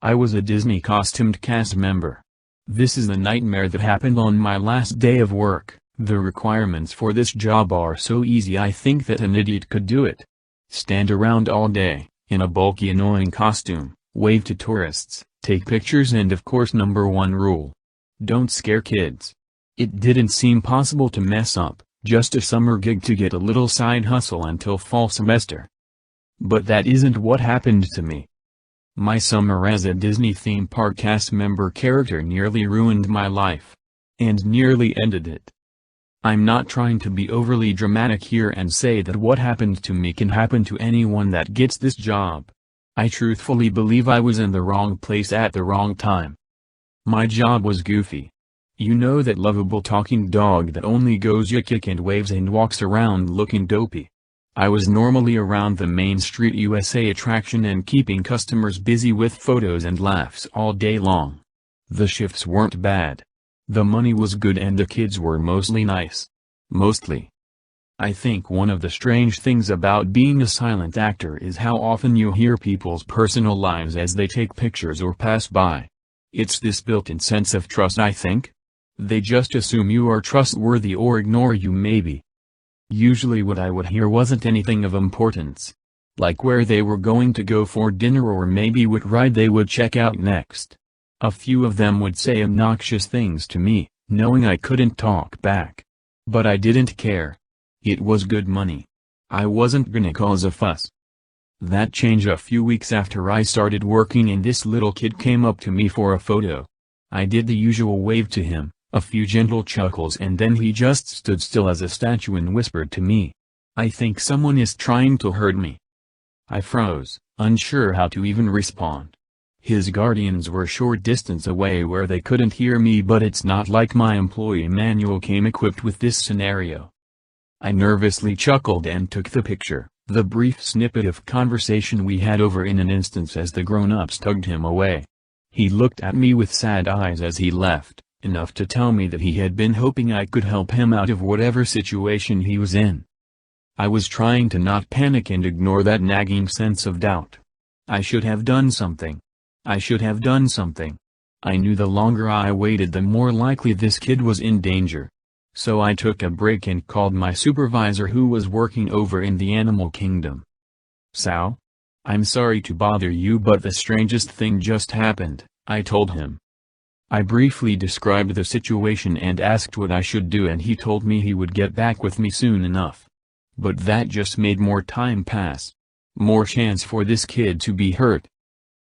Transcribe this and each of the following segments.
I was a Disney costumed cast member. This is the nightmare that happened on my last day of work. The requirements for this job are so easy I think that an idiot could do it. Stand around all day, in a bulky annoying costume, wave to tourists, take pictures and of course number one rule. Don't scare kids. It didn't seem possible to mess up, just a summer gig to get a little side hustle until fall semester. But that isn't what happened to me. My summer as a Disney theme park cast member character nearly ruined my life. And nearly ended it. I'm not trying to be overly dramatic here and say that what happened to me can happen to anyone that gets this job. I truthfully believe I was in the wrong place at the wrong time. My job was goofy. You know that lovable talking dog that only goes yick yick and waves and walks around looking dopey. I was normally around the Main Street USA attraction and keeping customers busy with photos and laughs all day long. The shifts weren't bad. The money was good and the kids were mostly nice. Mostly. I think one of the strange things about being a silent actor is how often you hear people's personal lives as they take pictures or pass by. It's this built-in sense of trust, I think. They just assume you are trustworthy or ignore you maybe. Usually what I would hear wasn't anything of importance. Like where they were going to go for dinner or maybe what ride they would check out next. A few of them would say obnoxious things to me, knowing I couldn't talk back. But I didn't care. It was good money. I wasn't gonna cause a fuss. That changed a few weeks after I started working and this little kid came up to me for a photo. I did the usual wave to him, a few gentle chuckles and then he just stood still as a statue and whispered to me, "I think someone is trying to hurt me." I froze, unsure how to even respond. His guardians were a short distance away where they couldn't hear me, but it's not like my employee manual came equipped with this scenario. I nervously chuckled and took the picture, the brief snippet of conversation we had over in an instant as the grown-ups tugged him away. He looked at me with sad eyes as he left, enough to tell me that he had been hoping I could help him out of whatever situation he was in. I was trying to not panic and ignore that nagging sense of doubt. I should have done something. I should have done something. I knew the longer I waited the more likely this kid was in danger. So I took a break and called my supervisor who was working over in the animal kingdom. "Sal? I'm sorry to bother you but the strangest thing just happened," I told him. I briefly described the situation and asked what I should do and he told me he would get back with me soon enough. But that just made more time pass. More chance for this kid to be hurt.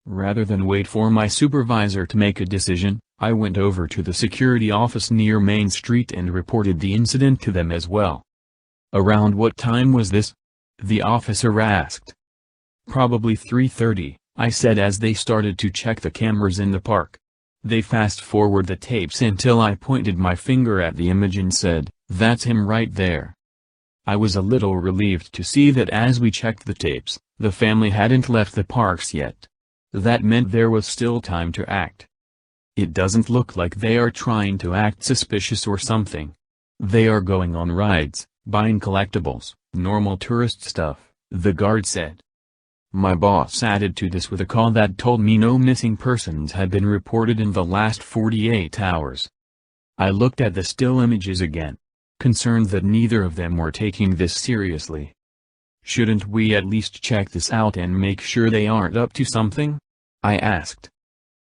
Rather than wait for my supervisor to make a decision, I went over to the security office near Main Street and reported the incident to them as well. "Around what time was this?" the officer asked. "Probably 3:30, I said as they started to check the cameras in the park. They fast-forward the tapes until I pointed my finger at the image and said, "That's him right there." I was a little relieved to see that as we checked the tapes, the family hadn't left the parks yet. That meant there was still time to act. It doesn't look like they are trying to act suspicious or something. They are going on rides, buying collectibles, normal tourist stuff, the guard said. My boss added to this with a call that told me no missing persons had been reported in the last 48 hours. I looked at the still images again, concerned that neither of them were taking this seriously. "Shouldn't we at least check this out and make sure they aren't up to something?" I asked.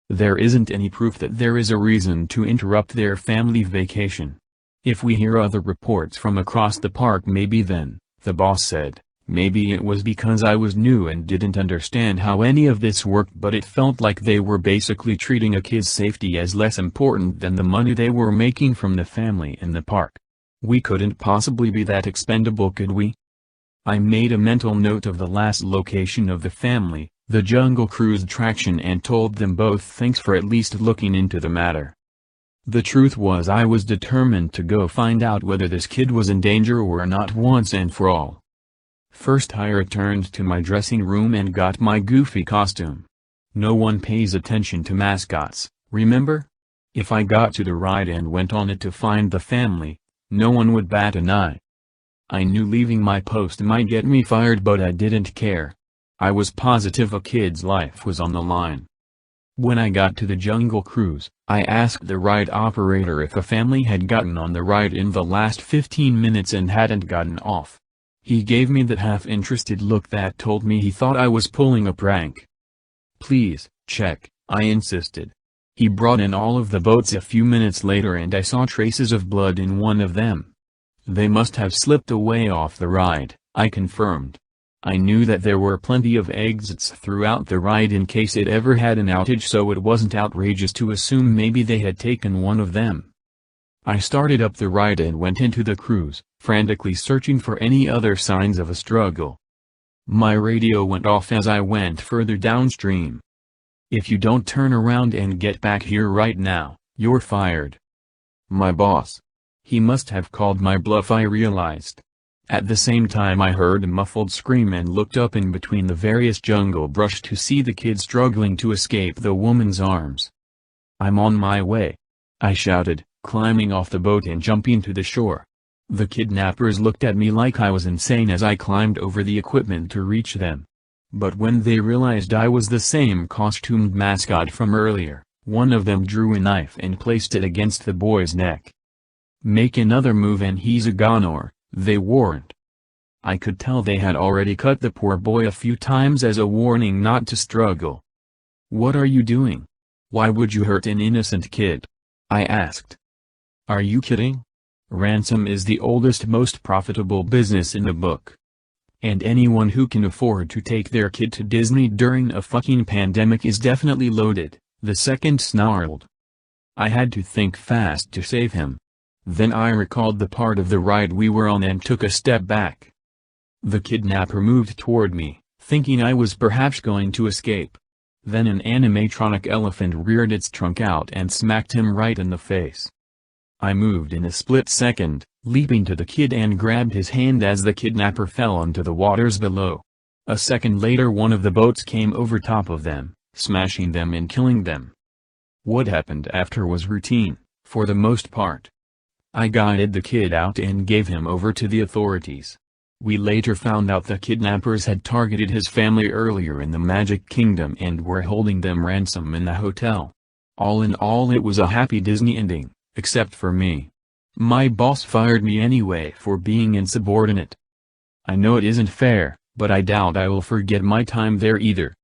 "There isn't any proof that there is a reason to interrupt their family vacation. If we hear other reports from across the park maybe then," the boss said. Maybe it was because I was new and didn't understand how any of this worked, but it felt like they were basically treating a kid's safety as less important than the money they were making from the family in the park. We couldn't possibly be that expendable, could we? I made a mental note of the last location of the family, the Jungle Cruise attraction, and told them both thanks for at least looking into the matter. The truth was I was determined to go find out whether this kid was in danger or not once and for all. First I returned to my dressing room and got my goofy costume. No one pays attention to mascots, remember? If I got to the ride and went on it to find the family, no one would bat an eye. I knew leaving my post might get me fired, but I didn't care. I was positive a kid's life was on the line. When I got to the Jungle Cruise, I asked the ride operator if a family had gotten on the ride in the last 15 minutes and hadn't gotten off. He gave me that half-interested look that told me he thought I was pulling a prank. "Please, check," I insisted. He brought in all of the boats a few minutes later and I saw traces of blood in one of them. They must have slipped away off the ride, I confirmed. I knew that there were plenty of exits throughout the ride in case it ever had an outage, so it wasn't outrageous to assume maybe they had taken one of them. I started up the ride and went into the cruise, frantically searching for any other signs of a struggle. My radio went off as I went further downstream. "If you don't turn around and get back here right now, you're fired." My boss. He must have called my bluff, I realized. At the same time I heard a muffled scream and looked up in between the various jungle brush to see the kid struggling to escape the woman's arms. "I'm on my way," I shouted, climbing off the boat and jumping to the shore. The kidnappers looked at me like I was insane as I climbed over the equipment to reach them. But when they realized I was the same costumed mascot from earlier, one of them drew a knife and placed it against the boy's neck. "Make another move and he's a goner," they warned. I could tell they had already cut the poor boy a few times as a warning not to struggle. "What are you doing? Why would you hurt an innocent kid?" I asked. "Are you kidding? Ransom is the oldest, most profitable business in the book. And anyone who can afford to take their kid to Disney during a fucking pandemic is definitely loaded," the second snarled. I had to think fast to save him. Then I recalled the part of the ride we were on and took a step back. The kidnapper moved toward me, thinking I was perhaps going to escape. Then an animatronic elephant reared its trunk out and smacked him right in the face. I moved in a split second, leaping to the kid and grabbed his hand as the kidnapper fell onto the waters below. A second later one of the boats came over top of them, smashing them and killing them. What happened after was routine, for the most part. I guided the kid out and gave him over to the authorities. We later found out the kidnappers had targeted his family earlier in the Magic Kingdom and were holding them ransom in the hotel. All in all, it was a happy Disney ending, except for me. My boss fired me anyway for being insubordinate. I know it isn't fair, but I doubt I will forget my time there either.